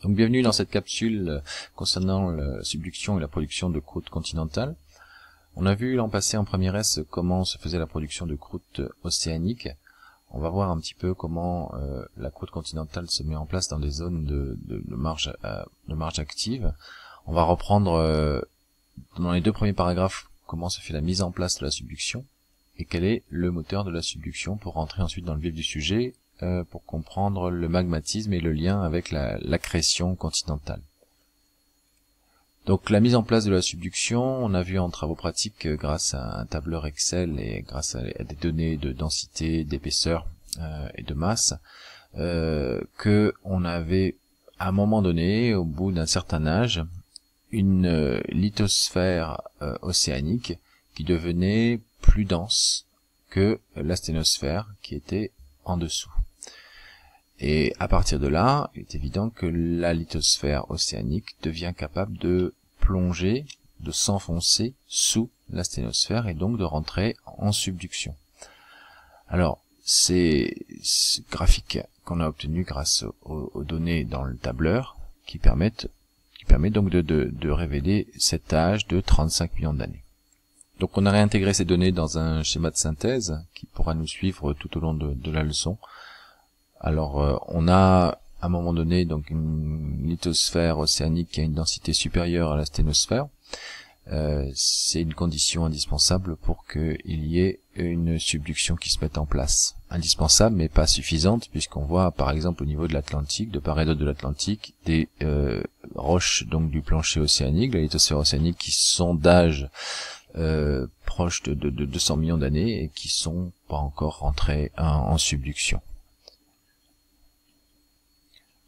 Donc bienvenue dans cette capsule concernant la subduction et la production de croûte continentale. On a vu l'an passé en première S comment se faisait la production de croûte océanique. On va voir un petit peu comment la croûte continentale se met en place dans des zones de marge active. On va reprendre dans les deux premiers paragraphes comment se fait la mise en place de la subduction et quel est le moteur de la subduction pour rentrer ensuite dans le vif du sujet, pour comprendre le magmatisme et le lien avec l'accrétion continentale. Donc la mise en place de la subduction, on a vu en travaux pratiques grâce à un tableur Excel et grâce à des données de densité, d'épaisseur et de masse, que on avait à un moment donné, au bout d'un certain âge, une lithosphère océanique qui devenait plus dense que la sténosphère qui était en dessous. Et à partir de là, il est évident que la lithosphère océanique devient capable de plonger, de s'enfoncer sous la sténosphère et donc de rentrer en subduction. Alors, c'est ce graphique qu'on a obtenu grâce aux données dans le tableur qui permet donc de révéler cet âge de 35 millions d'années. Donc on a réintégré ces données dans un schéma de synthèse qui pourra nous suivre tout au long de la leçon. Alors on a à un moment donné donc une lithosphère océanique qui a une densité supérieure à la sténosphère. C'est une condition indispensable pour qu'il y ait une subduction qui se mette en place. Indispensable mais pas suffisante, puisqu'on voit par exemple au niveau de l'Atlantique, de part et d'autre de l'Atlantique, des roches donc du plancher océanique, de la lithosphère océanique, qui sont d'âge proche de 200 millions d'années et qui sont pas encore rentrées en subduction.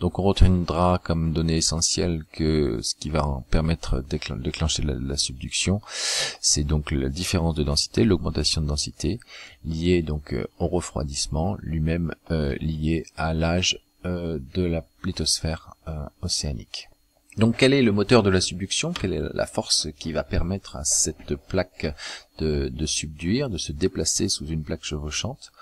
Donc on retiendra comme donnée essentielle que ce qui va permettre de déclencher la subduction, c'est donc la différence de densité, l'augmentation de densité, liée donc au refroidissement, lui-même lié à l'âge de la lithosphère océanique. Donc quel est le moteur de la subduction? Quelle est la force qui va permettre à cette plaque de subduire, de se déplacer sous une plaque chevauchante?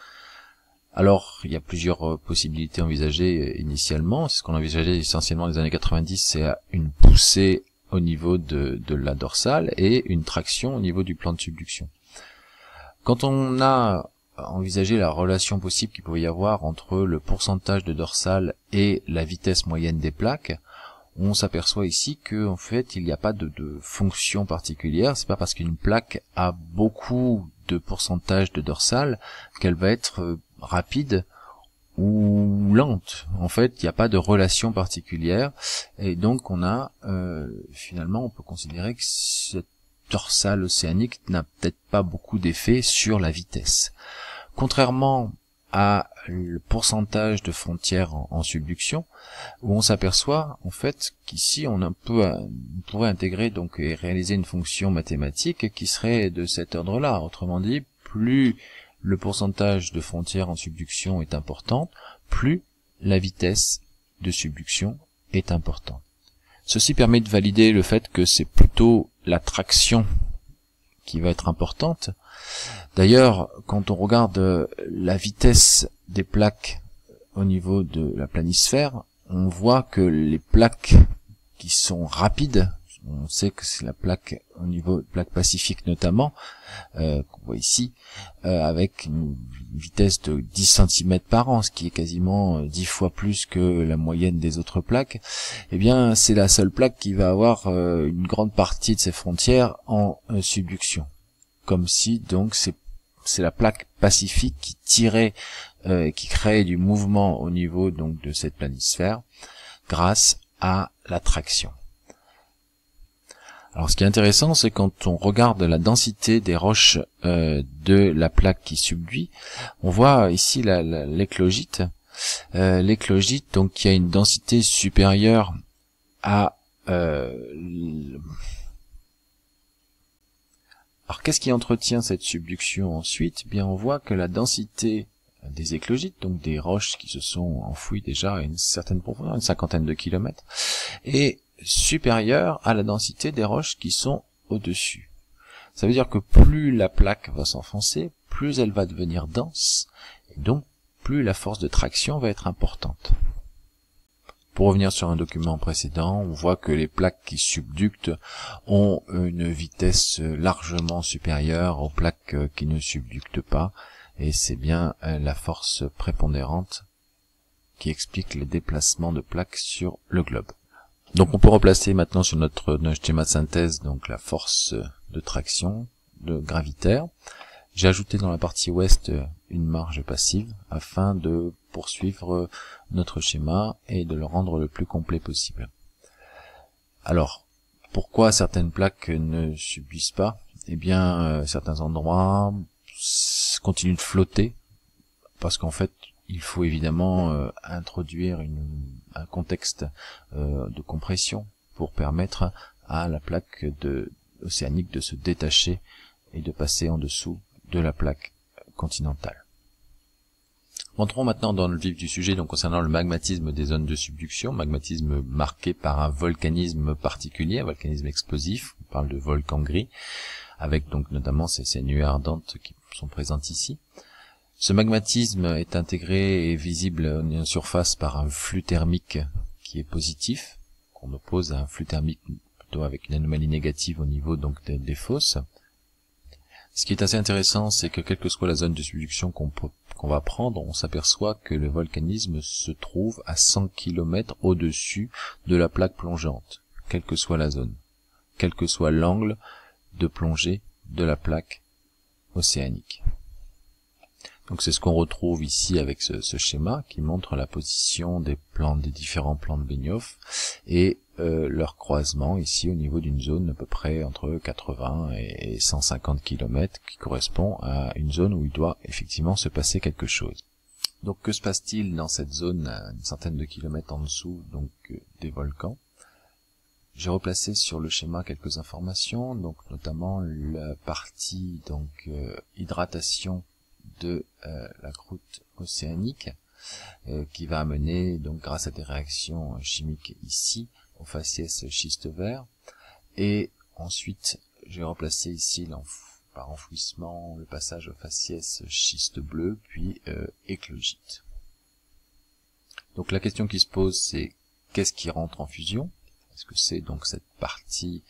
Alors, il y a plusieurs possibilités envisagées initialement. C'est ce qu'on envisageait essentiellement dans les années 90, c'est une poussée au niveau de la dorsale et une traction au niveau du plan de subduction. Quand on a envisagé la relation possible qu'il pouvait y avoir entre le pourcentage de dorsale et la vitesse moyenne des plaques, on s'aperçoit ici que en fait il n'y a pas de fonction particulière. C'est pas parce qu'une plaque a beaucoup de pourcentage de dorsale qu'elle va être rapide ou lente. En fait, il n'y a pas de relation particulière, et donc on a finalement on peut considérer que cette dorsale océanique n'a peut-être pas beaucoup d'effet sur la vitesse. Contrairement à le pourcentage de frontières en subduction, où on s'aperçoit en fait qu'ici on pourrait intégrer donc et réaliser une fonction mathématique qui serait de cet ordre-là. Autrement dit, plus le pourcentage de frontières en subduction est important, plus la vitesse de subduction est importante. Ceci permet de valider le fait que c'est plutôt la traction qui va être importante. D'ailleurs, quand on regarde la vitesse des plaques au niveau de la planisphère, on voit que les plaques qui sont rapides, on sait que c'est la plaque au niveau de plaque pacifique notamment, qu'on voit ici, avec une vitesse de 10 cm par an, ce qui est quasiment 10 fois plus que la moyenne des autres plaques. Eh bien, c'est la seule plaque qui va avoir une grande partie de ses frontières en subduction. Comme si donc c'est la plaque pacifique qui tirait, qui créait du mouvement au niveau donc de cette planisphère grâce à la traction. Alors ce qui est intéressant, c'est quand on regarde la densité des roches de la plaque qui subduit, on voit ici l'éclogite. L'éclogite donc qui a une densité supérieure à Alors qu'est-ce qui entretient cette subduction ensuite? Bien, on voit que la densité des éclogites, donc des roches qui se sont enfouies déjà à une certaine profondeur, une cinquantaine de kilomètres, est supérieure à la densité des roches qui sont au-dessus. Ça veut dire que plus la plaque va s'enfoncer, plus elle va devenir dense, et donc plus la force de traction va être importante. pour revenir sur un document précédent, on voit que les plaques qui subductent ont une vitesse largement supérieure aux plaques qui ne subductent pas, et c'est bien la force prépondérante qui explique les déplacements de plaques sur le globe. Donc on peut replacer maintenant sur notre schéma de synthèse donc la force de traction de gravitaire. J'ai ajouté dans la partie ouest une marge passive afin de poursuivre notre schéma et de le rendre le plus complet possible. Alors, pourquoi certaines plaques ne subissent pas? Eh bien, certains endroits continuent de flotter parce qu'en fait, il faut évidemment introduire un contexte de compression pour permettre à la plaque océanique de se détacher et de passer en dessous de la plaque continentale. Entrons maintenant dans le vif du sujet, donc concernant le magmatisme des zones de subduction, magmatisme marqué par un volcanisme particulier, un volcanisme explosif, on parle de volcan gris, avec donc notamment ces nuées ardentes qui sont présentes ici. Ce magmatisme est intégré et visible en surface par un flux thermique qui est positif, qu'on oppose à un flux thermique plutôt avec une anomalie négative au niveau donc des fosses. Ce qui est assez intéressant, c'est que quelle que soit la zone de subduction qu'on va prendre, on s'aperçoit que le volcanisme se trouve à 100 km au-dessus de la plaque plongeante, quelle que soit la zone, quel que soit l'angle de plongée de la plaque océanique. Donc c'est ce qu'on retrouve ici avec ce schéma qui montre la position des différents plans de Benioff et leur croisement ici au niveau d'une zone à peu près entre 80 et 150 km qui correspond à une zone où il doit effectivement se passer quelque chose. Donc que se passe-t-il dans cette zone à une centaine de kilomètres en dessous donc des volcans? J'ai replacé sur le schéma quelques informations, donc notamment la partie donc hydratation de la croûte océanique qui va amener donc grâce à des réactions chimiques ici au faciès schiste vert, et ensuite j'ai replacé ici par enfouissement le passage au faciès schiste bleu puis éclogite. Donc la question qui se pose, c'est qu'est-ce qui rentre en fusion? Est-ce que c'est donc cette partie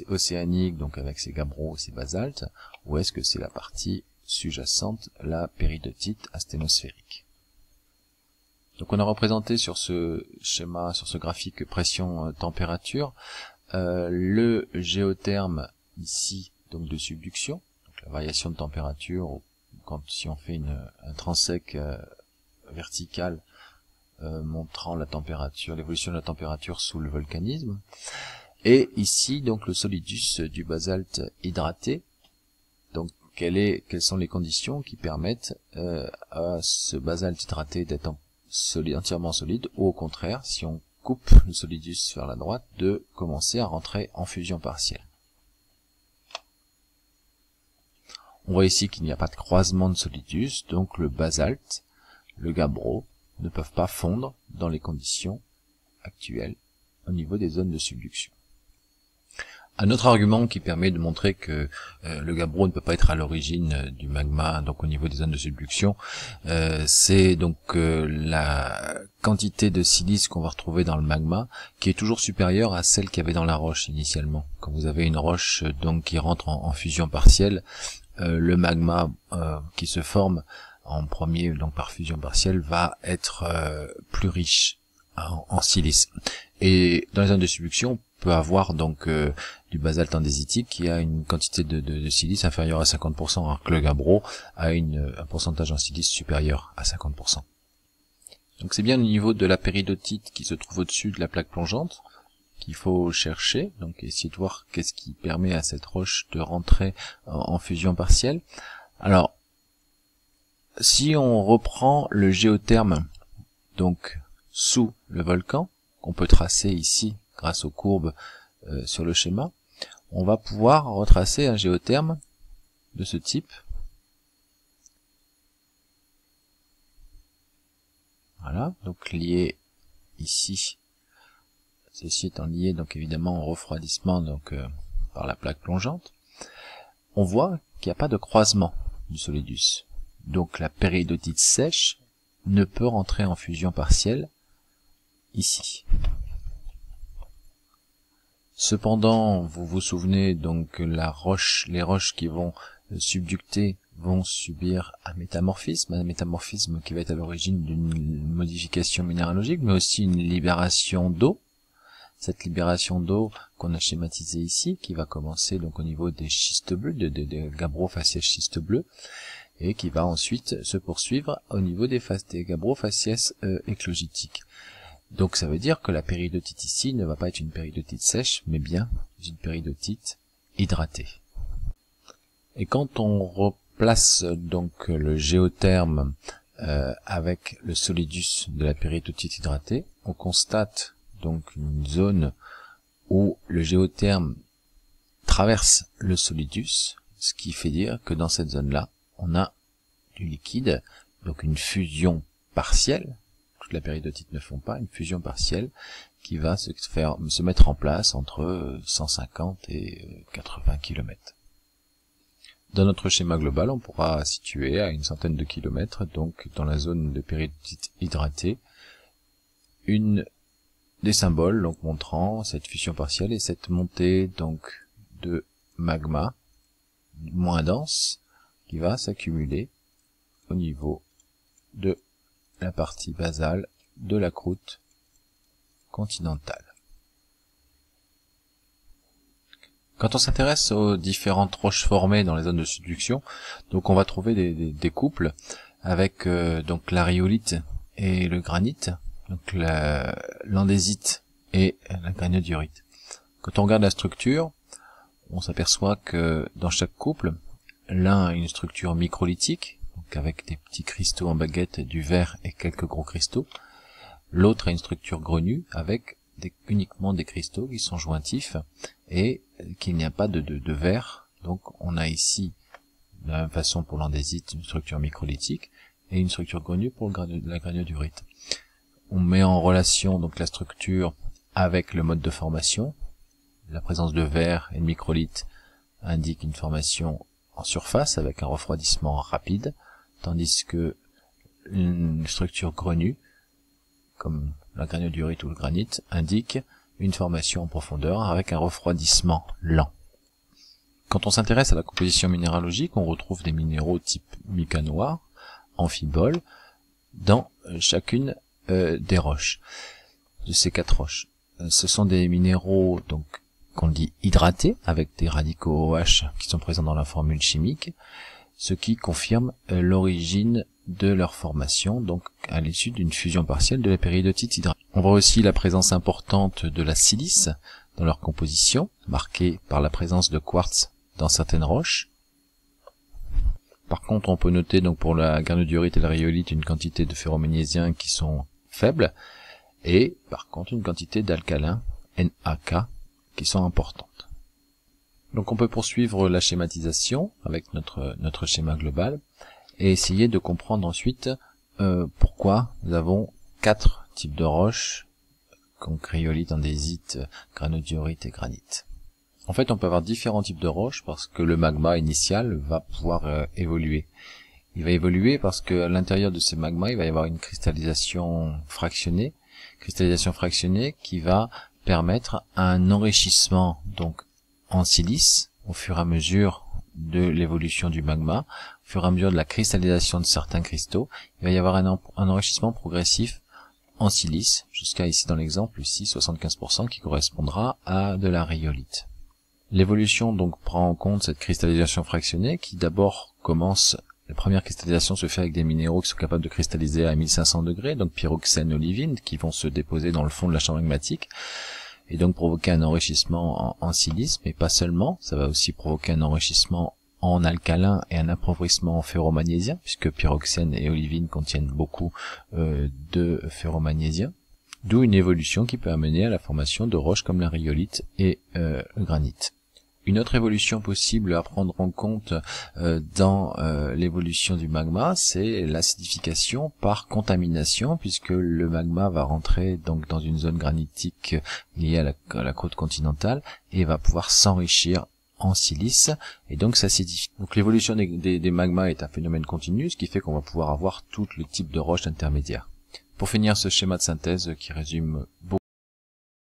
océanique donc avec ses gabbros et ses basaltes, ou est-ce que c'est la partie sous-jacente, la péridotite asténosphérique? Donc on a représenté sur ce schéma, sur ce graphique pression-température, le géotherme ici donc de subduction, donc la variation de température si on fait un transect vertical montrant la température, l'évolution de la température sous le volcanisme, et ici donc le solidus du basalte hydraté. Donc quelles sont les conditions qui permettent à ce basalte hydraté d'être entièrement solide, ou au contraire, si on coupe le solidus vers la droite, de commencer à rentrer en fusion partielle. On voit ici qu'il n'y a pas de croisement de solidus, donc le basalte, le gabbro, ne peuvent pas fondre dans les conditions actuelles au niveau des zones de subduction. Un autre argument qui permet de montrer que le gabbro ne peut pas être à l'origine du magma, donc au niveau des zones de subduction, c'est donc la quantité de silice qu'on va retrouver dans le magma, qui est toujours supérieure à celle qu'il y avait dans la roche initialement. Quand vous avez une roche donc qui rentre en fusion partielle, le magma qui se forme en premier donc par fusion partielle va être plus riche en silice. Et dans les zones de subduction, on peut avoir donc du basalte andésitique qui a une quantité de silice inférieure à 50%, alors que le gabbro a un pourcentage en silice supérieur à 50%. Donc c'est bien au niveau de la péridotite qui se trouve au-dessus de la plaque plongeante qu'il faut chercher, donc essayer de voir qu'est-ce qui permet à cette roche de rentrer en fusion partielle. Alors, si on reprend le géotherme donc sous le volcan, qu'on peut tracer ici grâce aux courbes sur le schéma, on va pouvoir retracer un géotherme de ce type. Voilà, donc lié ici, ceci étant lié donc évidemment au refroidissement donc par la plaque plongeante. On voit qu'il n'y a pas de croisement du solidus. Donc la péridotite sèche ne peut rentrer en fusion partielle ici. Cependant, vous vous souvenez donc que les roches qui vont subducter vont subir un métamorphisme qui va être à l'origine d'une modification minéralogique, mais aussi une libération d'eau. Cette libération d'eau qu'on a schématisée ici, qui va commencer donc au niveau des schistes bleus, des gabro-faciès schistes bleus, et qui va ensuite se poursuivre au niveau des gabro-faciès éclogitiques. Donc ça veut dire que la péridotite ici ne va pas être une péridotite sèche, mais bien une péridotite hydratée. Et quand on replace donc le géotherme avec le solidus de la péridotite hydratée, on constate donc une zone où le géotherme traverse le solidus, ce qui fait dire que dans cette zone-là, on a du liquide, donc une fusion partielle. Toute la péridotite ne font pas, une fusion partielle qui va se mettre en place entre 150 et 80 km. Dans notre schéma global, on pourra situer à une centaine de kilomètres, donc dans la zone de péridotite hydratée, des symboles donc montrant cette fusion partielle et cette montée donc de magma moins dense qui va s'accumuler au niveau de la partie basale de la croûte continentale. Quand on s'intéresse aux différentes roches formées dans les zones de subduction, donc on va trouver des couples avec donc la rhyolite et le granit, donc l'andésite et la granodiorite. Quand on regarde la structure, on s'aperçoit que dans chaque couple, l'un a une structure microlithique, donc avec des petits cristaux en baguette, du verre et quelques gros cristaux. L'autre a une structure grenue avec uniquement des cristaux qui sont jointifs et qu'il n'y a pas de verre. Donc on a ici, de la même façon pour l'andésite, une structure microlithique et une structure grenue pour la granodiorite. On met en relation donc la structure avec le mode de formation. La présence de verre et de microlithe indique une formation en surface avec un refroidissement rapide, tandis que une structure grenue, comme la granodiorite ou le granit, indique une formation en profondeur avec un refroidissement lent. Quand on s'intéresse à la composition minéralogique, on retrouve des minéraux type mica noir, amphibole, dans chacune des roches, de ces 4 roches. Ce sont des minéraux donc qu'on dit hydratés, avec des radicaux OH qui sont présents dans la formule chimique, ce qui confirme l'origine de leur formation, donc à l'issue d'une fusion partielle de la péridotite hydratée. On voit aussi la présence importante de la silice dans leur composition, marquée par la présence de quartz dans certaines roches. Par contre, on peut noter donc pour la granodiorite et la rhyolite une quantité de ferromagnésiens qui sont faibles, et par contre une quantité d'alcalins, NaK, qui sont importantes. Donc on peut poursuivre la schématisation avec notre schéma global et essayer de comprendre ensuite pourquoi nous avons 4 types de roches, donc rhyolite, andésite, granodiorite et granit. En fait, on peut avoir différents types de roches parce que le magma initial va pouvoir évoluer. Il va évoluer parce que à l'intérieur de ces magmas, il va y avoir une cristallisation fractionnée qui va permettre un enrichissement donc en silice au fur et à mesure de l'évolution du magma, au fur et à mesure de la cristallisation de certains cristaux. Il va y avoir un enrichissement progressif en silice, jusqu'à ici dans l'exemple, ici 75% qui correspondra à de la rhyolite. L'évolution donc prend en compte cette cristallisation fractionnée qui d'abord commence. La première cristallisation se fait avec des minéraux qui sont capables de cristalliser à 1500 degrés, donc pyroxène, olivine, qui vont se déposer dans le fond de la chambre magmatique, et donc provoquer un enrichissement en silice, mais pas seulement, ça va aussi provoquer un enrichissement en alcalin et un appauvrissement en ferromagnésiens, puisque pyroxène et olivine contiennent beaucoup de ferromagnésiens, d'où une évolution qui peut amener à la formation de roches comme la rhyolite et le granit. Une autre évolution possible à prendre en compte dans l'évolution du magma, c'est l'acidification par contamination, puisque le magma va rentrer donc dans une zone granitique liée à la croûte continentale et va pouvoir s'enrichir en silice et donc s'acidifier. Donc l'évolution des magmas est un phénomène continu, ce qui fait qu'on va pouvoir avoir tout le type de roches intermédiaires. Pour finir ce schéma de synthèse qui résume beaucoup